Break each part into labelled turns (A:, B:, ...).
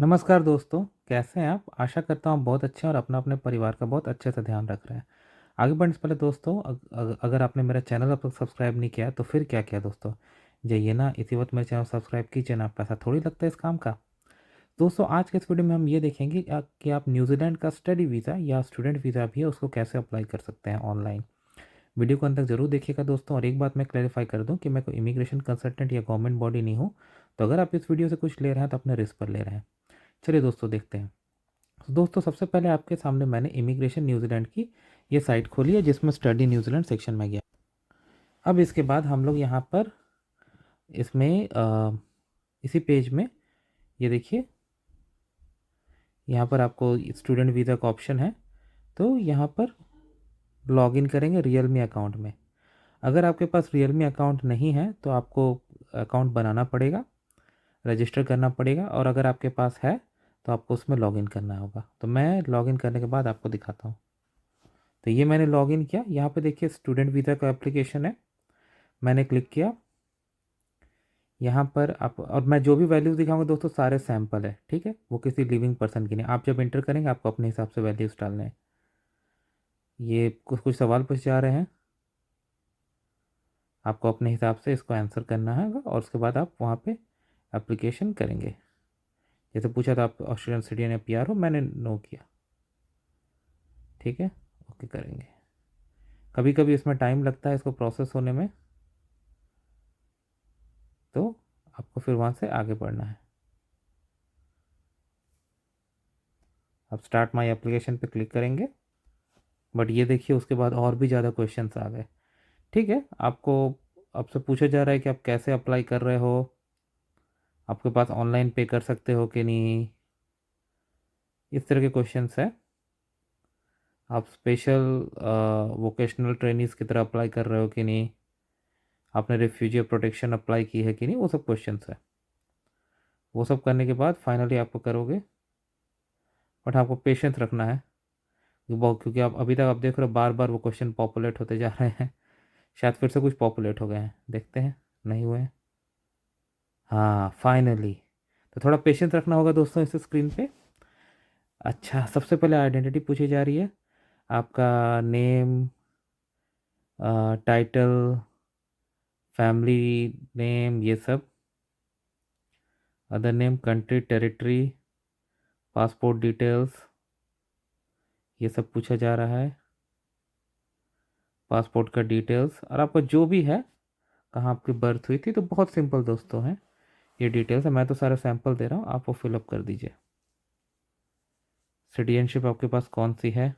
A: नमस्कार दोस्तों, कैसे हैं आप? आशा करता हूँ बहुत अच्छे हैं और अपना अपने परिवार का बहुत अच्छे से ध्यान रख रहे हैं। आगे बढ़ने से पहले दोस्तों, अगर आपने मेरा चैनल अब तक सब्सक्राइब नहीं किया है तो फिर क्या किया दोस्तों, जाइए ना इसी वक्त मेरे चैनल सब्सक्राइब कीजिए ना, पैसा थोड़ी लगता है इस काम का। दोस्तों, आज के इस वीडियो में हम ये देखेंगे कि आप न्यूजीलैंड का स्टडी वीज़ा या स्टूडेंट वीज़ा भी है उसको कैसे अप्लाई कर सकते हैं ऑनलाइन। वीडियो को अंत तक जरूर देखिएगा दोस्तों। और एक बात मैं क्लैरिफाई कर दूं कि मैं कोई इमिग्रेशन कंसल्टेंट या गवर्नमेंट बॉडी नहीं हूं, तो अगर आप इस वीडियो से कुछ ले रहे हैं तो अपने रिस्क पर ले रहे हैं। चलिए दोस्तों, देखते हैं। तो दोस्तों, सबसे पहले आपके सामने मैंने इमिग्रेशन न्यूजीलैंड की ये साइट खोली है जिसमें स्टडी न्यूजीलैंड सेक्शन में गया। अब इसके बाद हम लोग यहाँ पर इसमें इसी पेज में ये देखिए, यहाँ पर आपको स्टूडेंट वीज़ा का ऑप्शन है। तो यहाँ पर लॉगिन करेंगे रियलमी अकाउंट में। अगर आपके पास रियलमी अकाउंट नहीं है तो आपको अकाउंट बनाना पड़ेगा, रजिस्टर करना पड़ेगा, और अगर आपके पास है तो आपको उसमें लॉगिन करना होगा। तो मैं लॉगिन करने के बाद आपको दिखाता हूँ। तो ये मैंने लॉगिन किया। यहाँ पे देखिए स्टूडेंट वीज़ा का एप्लीकेशन है, मैंने क्लिक किया। यहाँ पर आप, और मैं जो भी वैल्यूज़ दिखाऊंगा दोस्तों सारे सैंपल है, ठीक है, वो किसी लिविंग पर्सन की नहीं। आप जब इंटर करेंगे आपको अपने हिसाब से वैल्यूज़ डालने हैं। ये कुछ कुछ सवाल पूछ जा रहे हैं, आपको अपने हिसाब से इसको आंसर करना है और उसके बाद आप वहाँ पे एप्लीकेशन करेंगे। जैसे पूछा था आप ऑस्ट्रेलियन सिटीजन या पीआर हो, मैंने नो किया, ठीक है, ओके करेंगे। कभी कभी इसमें टाइम लगता है इसको प्रोसेस होने में, तो आपको फिर वहाँ से आगे बढ़ना है। अब स्टार्ट माय एप्लीकेशन पे क्लिक करेंगे। बट ये देखिए उसके बाद और भी ज़्यादा क्वेश्चंस आ गए। ठीक है, आपको आपसे पूछा जा रहा है कि आप कैसे अप्लाई कर रहे हो, आपके पास ऑनलाइन पे कर सकते हो कि नहीं, इस तरह के क्वेश्चंस है। आप स्पेशल वोकेशनल ट्रेनिंग्स की तरह अप्लाई कर रहे हो कि नहीं, आपने रिफ्यूजी प्रोटेक्शन अप्लाई की है कि नहीं, वो सब क्वेश्चंस है। वो सब करने के बाद फाइनली आपको करोगे। बट आपको पेशेंस रखना है, क्योंकि आप अभी तक आप देख रहे हो बार बार वो क्वेश्चन पॉपुलेट होते जा रहे हैं। शायद फिर से कुछ पॉपुलेट हो गए हैं, देखते हैं। नहीं हुए हैं, हाँ फाइनली। तो थोड़ा पेशेंस रखना होगा दोस्तों इस स्क्रीन पे। अच्छा, सबसे पहले आइडेंटिटी पूछी जा रही है, आपका नेम, टाइटल, फैमिली नेम, ये सब, other name, country, territory, passport details, ये सब पूछा जा रहा है, पासपोर्ट का डिटेल्स, और आपका जो भी है, कहाँ आपकी बर्थ हुई थी। तो बहुत सिंपल दोस्तों है, ये डिटेल्स है, मैं तो सारा सैंपल दे रहा हूँ, आप वो फिलअप कर दीजिए। सिटीजनशिप आपके पास कौन सी है,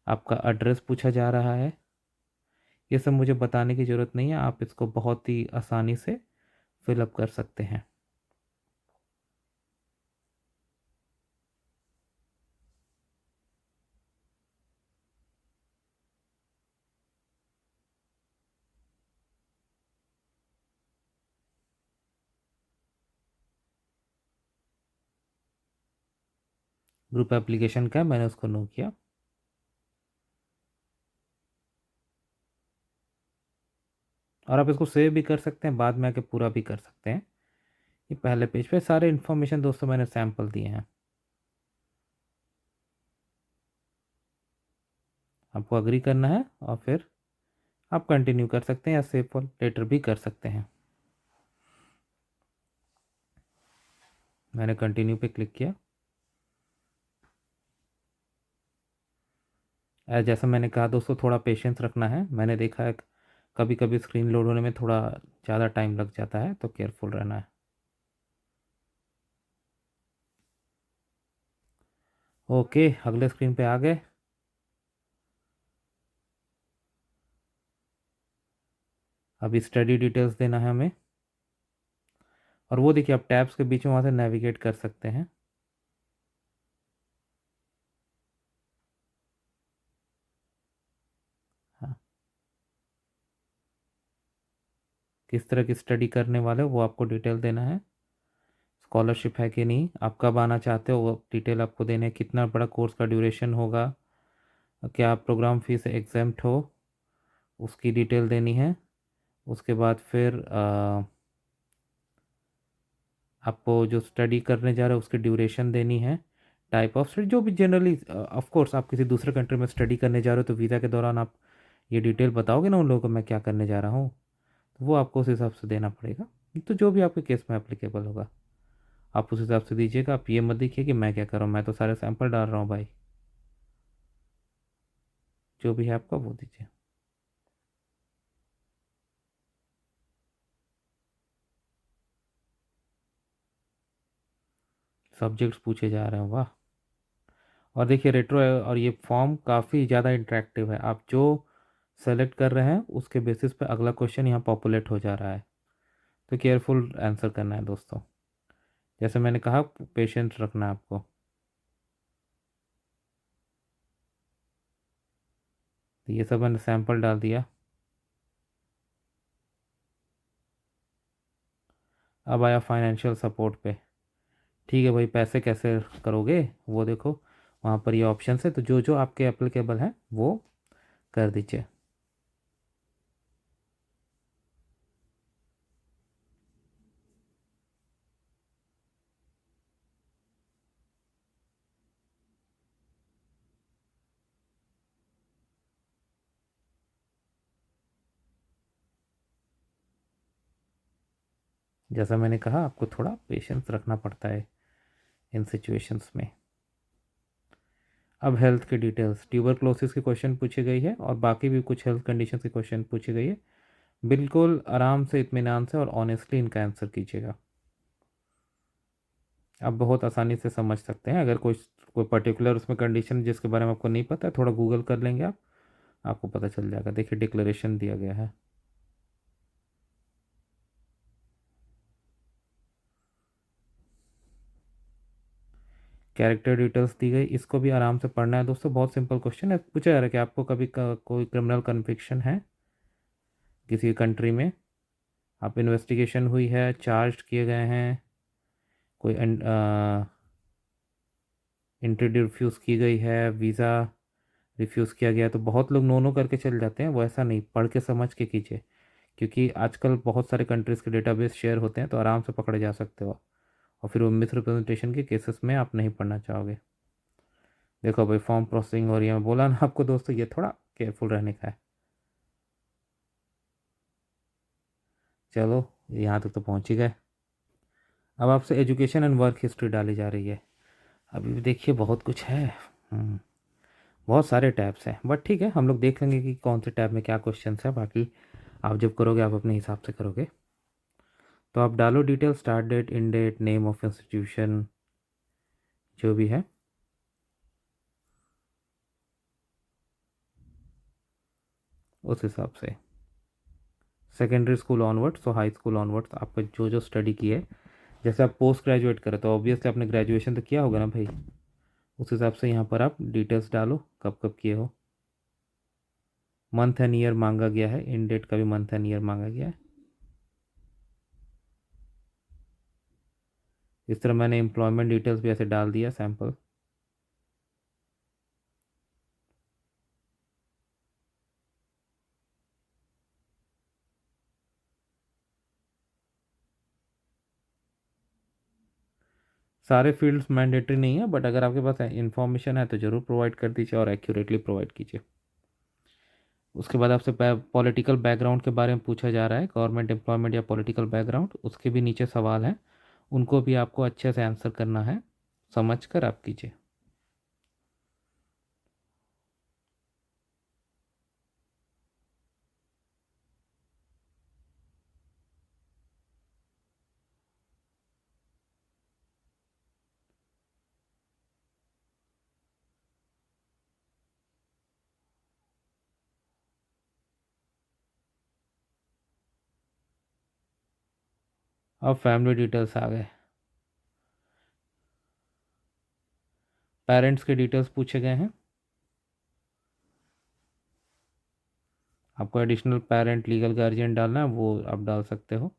A: आपका एड्रेस पूछा जा रहा है। ये सब मुझे बताने की ज़रूरत नहीं है, आप इसको बहुत ही आसानी से फिलअप कर सकते हैं। ग्रुप एप्लीकेशन का है, मैंने उसको नो किया। और आप इसको सेव भी कर सकते हैं, बाद में आके पूरा भी कर सकते हैं। ये पहले पेज पे सारे इन्फॉर्मेशन दोस्तों मैंने सैंपल दिए हैं, आपको अग्री करना है और फिर आप कंटिन्यू कर सकते हैं या सेव फॉर लेटर भी कर सकते हैं। मैंने कंटिन्यू पे क्लिक किया। जैसा मैंने कहा दोस्तों, थोड़ा पेशेंस रखना है। मैंने देखा है कभी कभी स्क्रीन लोड होने में थोड़ा ज़्यादा टाइम लग जाता है, तो केयरफुल रहना है। ओके, अगले स्क्रीन पे आ गए। अभी स्टडी डिटेल्स देना है हमें, और वो देखिए आप टैब्स के बीच में वहाँ से नेविगेट कर सकते हैं। हाँ, किस तरह की स्टडी करने वाले हो वो आपको डिटेल देना है। स्कॉलरशिप है कि नहीं, आप कब आना चाहते हो वो डिटेल आपको देने हैं, कितना बड़ा कोर्स का ड्यूरेशन होगा, क्या आप प्रोग्राम फीस एग्जेम्प्ट हो, उसकी डिटेल देनी है। उसके बाद फिर आपको जो स्टडी करने जा रहे हो उसकी ड्यूरेशन देनी है, टाइप ऑफ स्टडी जो भी जनरली, ऑफ कोर्स आप किसी दूसरे कंट्री में स्टडी करने जा रहे हो तो वीज़ा के दौरान आप ये डिटेल बताओगे ना उन लोगों को मैं क्या करने जा रहा हूँ, तो वो आपको उस हिसाब से देना पड़ेगा। तो जो भी आपके केस में एप्लीकेबल होगा आप उस हिसाब से दीजिएगा। आप ये मत देखिए कि मैं क्या कर रहा हूँ, मैं तो सारे सैंपल डाल रहा हूँ भाई। जो भी है आपका वो दीजिए। सब्जेक्ट्स पूछे जा रहे हैं, वाह। और देखिए रेट्रो है और ये फॉर्म काफ़ी ज़्यादा इंटरेक्टिव है। आप जो सेलेक्ट कर रहे हैं उसके बेसिस पे अगला क्वेश्चन यहाँ पॉपुलेट हो जा रहा है। तो केयरफुल आंसर करना है दोस्तों, जैसे मैंने कहा पेशेंस रखना है आपको। तो ये सब मैंने सैंपल डाल दिया। अब आया फाइनेंशियल सपोर्ट पे। ठीक है भाई, पैसे कैसे करोगे वो देखो, वहाँ पर ये ऑप्शन है, तो जो जो आपके एप्लीकेबल हैं वो कर दीजिए। जैसा मैंने कहा आपको थोड़ा पेशेंस रखना पड़ता है इन सिचुएशंस में। अब हेल्थ के डिटेल्स, ट्यूबरक्लोसिस की क्वेश्चन पूछी गई है और बाकी भी कुछ हेल्थ कंडीशन की क्वेश्चन पूछी गई है। बिल्कुल आराम से, इत्मीनान से और ऑनेस्टली इनका आंसर कीजिएगा। आप बहुत आसानी से समझ सकते हैं। अगर कोई कोई पर्टिकुलर उसमें कंडीशन जिसके बारे में आपको नहीं पता है, थोड़ा गूगल कर लेंगे आप, आपको पता चल जाएगा। देखिए डिक्लेरेशन दिया गया है। कैरेक्टर डिटेल्स दी गई, इसको भी आराम से पढ़ना है दोस्तों। बहुत सिंपल क्वेश्चन है। पूछा जा रहा है कि आपको कभी कोई क्रिमिनल कन्विक्शन है किसी कंट्री में, आप इन्वेस्टिगेशन हुई है, चार्ज किए गए हैं, कोई एंट्री रिफ्यूज़ की गई है, वीज़ा रिफ्यूज़ किया गया। तो बहुत लोग नो नो करके चल जाते हैं, वो ऐसा नहीं, पढ़ के समझ के कीजिए, क्योंकि आजकल बहुत सारे कंट्रीज़ के डेटाबेस शेयर होते हैं तो आराम से पकड़े जा सकते हो। और फिर वो मिस रिप्रेजेंटेशन के केसेस में आप नहीं पढ़ना चाहोगे। देखो भाई फॉर्म प्रोसेसिंग हो रही है, मैं बोला ना आपको दोस्तों, ये थोड़ा केयरफुल रहने का है। चलो यहाँ तक तो पहुँच ही गए। अब आपसे एजुकेशन एंड वर्क हिस्ट्री डाली जा रही है। अभी भी देखिए बहुत कुछ है। हम्म, बहुत सारे टैब्स हैं, बट ठीक है हम लोग देख लेंगे कि कौन से टैब में क्या क्वेश्चन है। बाकी आप जब करोगे आप अपने हिसाब से करोगे। तो आप डालो detail, start date, in date, name of institution, जो भी है उस हिसाब से। सेकेंडरी स्कूल ऑनवर्ड्स, तो हाई स्कूल ऑनवर्ड्स आपका जो जो स्टडी की है। जैसे आप पोस्ट ग्रेजुएट करें तो ऑब्वियसली आपने ग्रेजुएशन तो किया होगा ना भाई, उस हिसाब से यहाँ पर आप डिटेल्स डालो कब कब किए हो। मंथ एंड ईयर मांगा गया है, इन डेट का भी मंथ एंड ईयर मांगा गया है। इस तरह मैंने एम्प्लॉयमेंट डिटेल्स भी ऐसे डाल दिया सैम्पल। सारे फील्ड्स मैंडेटरी नहीं है, बट अगर आपके पास इंफॉर्मेशन है तो ज़रूर प्रोवाइड कर दीजिए और एक्यूरेटली प्रोवाइड कीजिए। उसके बाद आपसे पॉलिटिकल बैकग्राउंड के बारे में पूछा जा रहा है, गवर्नमेंट एम्प्लॉयमेंट या पॉलिटिकल बैकग्राउंड, उसके भी नीचे सवाल हैं, उनको भी आपको अच्छे से आंसर करना है, समझ कर आप कीजिए। अब फैमिली डिटेल्स आ गए। पेरेंट्स के डिटेल्स पूछे गए हैं। आपको एडिशनल पेरेंट लीगल गार्जियन डालना है, वो आप डाल सकते हो।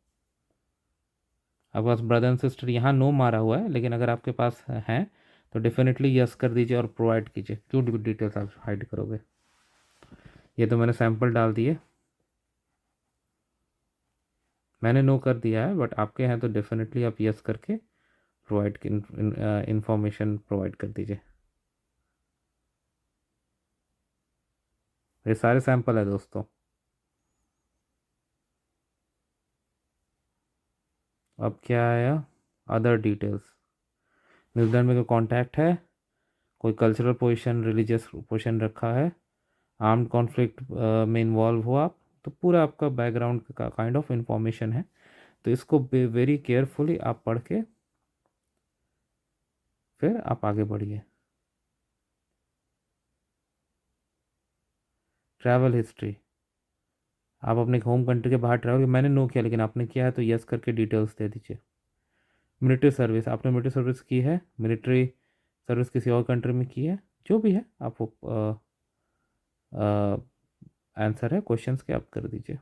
A: आपके पास ब्रदर एंड सिस्टर यहाँ नो मारा हुआ है, लेकिन अगर आपके पास हैं तो डेफिनेटली यस कर दीजिए और प्रोवाइड कीजिए। क्यों डिटेल्स आप हाइड करोगे। ये तो मैंने सैंपल डाल दिए। मैंने नो कर दिया है, बट आपके हैं तो डेफिनेटली आप यस करके प्रोवाइड इंफॉर्मेशन प्रोवाइड कर दीजिए। ये सारे सैंपल है दोस्तों। अब क्या आया? Other details. न्यूजीलैंड में कोई कॉन्टैक्ट है, कोई कल्चरल पोजीशन, रिलीजियस पोजीशन रखा है, आर्म्ड कॉन्फ्लिक्ट में इन्वॉल्व हो आप, तो पूरा आपका बैकग्राउंड का काइंड ऑफ इंफॉर्मेशन है। तो इसको वेरी केयरफुली आप पढ़ के फिर आप आगे बढ़िए। Travel history. आप अपने होम कंट्री के बाहर ट्रैवल, मैंने नो किया लेकिन आपने किया है तो यस करके डिटेल्स दे दीजिए। मिलिट्री सर्विस, आपने मिलिट्री सर्विस की है, मिलिट्री सर्विस किसी और कंट्री में की है, जो भी है आप आंसर है क्वेश्चंस के आप कर दीजिए।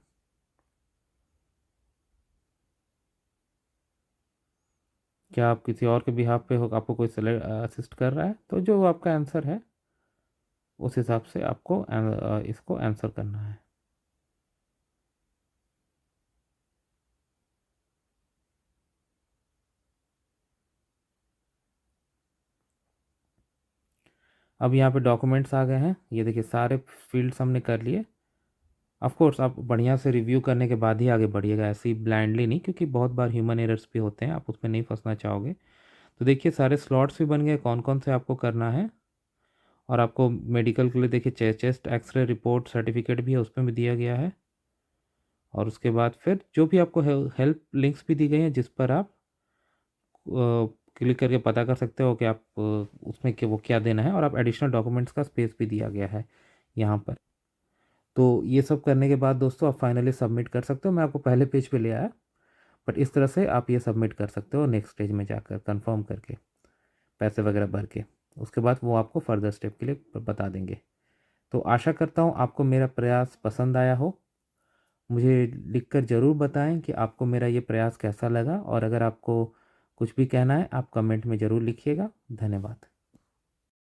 A: क्या आप किसी और के बिहाफ पे हो, आपको कोई सेलेक्ट असिस्ट कर रहा है, तो जो आपका आंसर है उस हिसाब से आपको इसको आंसर करना है। अब यहाँ पे डॉक्यूमेंट्स आ गए हैं, ये देखिए सारे फील्ड्स हमने कर लिए। ऑफ कोर्स आप बढ़िया से रिव्यू करने के बाद ही आगे बढ़िएगा, ऐसे ही ब्लाइंडली नहीं, क्योंकि बहुत बार ह्यूमन एरर्स भी होते हैं, आप उसमें नहीं फंसना चाहोगे। तो देखिए सारे स्लॉट्स भी बन गए, कौन कौन से आपको करना है। और आपको मेडिकल के लिए देखिए चेस्ट एक्सरे रिपोर्ट सर्टिफिकेट भी है, उसमें भी दिया गया है। और उसके बाद फिर जो भी आपको हेल्प लिंक्स भी दी गई हैं जिस पर आप क्लिक करके पता कर सकते हो कि आप उसमें वो क्या देना है, और आप एडिशनल डॉक्यूमेंट्स का स्पेस भी दिया गया है यहाँ पर। तो ये सब करने के बाद दोस्तों आप फाइनली सबमिट कर सकते हो। मैं आपको पहले पेज पे ले आया, बट इस तरह से आप ये सबमिट कर सकते हो नेक्स्ट स्टेज में जाकर कंफर्म करके, पैसे वगैरह भर के। उसके बाद वो आपको फर्दर स्टेप के लिए बता देंगे। तो आशा करता हूँ आपको मेरा प्रयास पसंद आया हो। मुझे लिखकर ज़रूर बताएं कि आपको मेरा ये प्रयास कैसा लगा, और अगर आपको कुछ भी कहना है आप कमेंट में ज़रूर लिखिएगा। धन्यवाद।